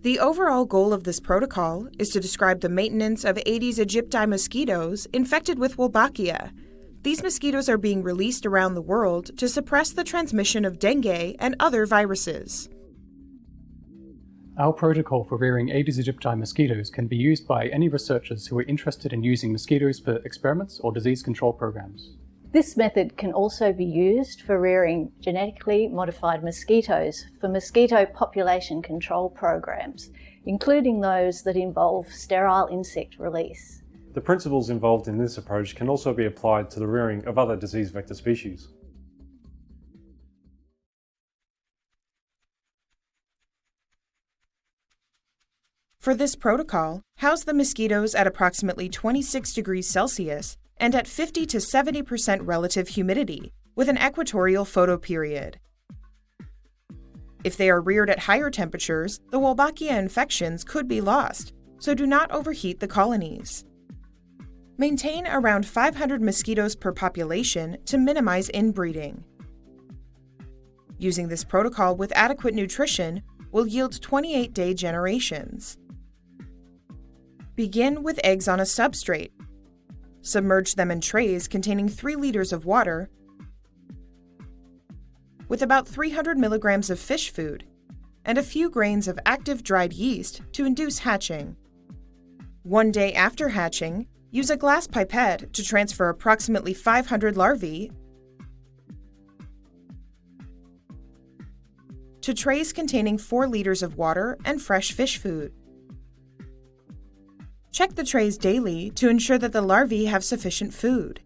The overall goal of this protocol is to describe the maintenance of Aedes aegypti mosquitoes infected with Wolbachia. These mosquitoes are being released around the world to suppress the transmission of dengue and other viruses. Our protocol for rearing Aedes aegypti mosquitoes can be used by any researchers who are interested in using mosquitoes for experiments or disease control programs. This method can also be used for rearing genetically modified mosquitoes for mosquito population control programs, including those that involve sterile insect release. The principles involved in this approach can also be applied to the rearing of other disease vector species. For this protocol, house the mosquitoes at approximately 26 degrees Celsius and at 50 to 70% relative humidity, with an equatorial photoperiod. If they are reared at higher temperatures, the Wolbachia infections could be lost, so do not overheat the colonies. Maintain around 500 mosquitoes per population to minimize inbreeding. Using this protocol with adequate nutrition will yield 28-day generations. Begin with eggs on a substrate. Submerge them in trays containing 3 liters of water with about 300 milligrams of fish food and a few grains of active dried yeast to induce hatching. 1 day after hatching, use a glass pipette to transfer approximately 500 larvae to trays containing 4 liters of water and fresh fish food. Check the trays daily to ensure that the larvae have sufficient food.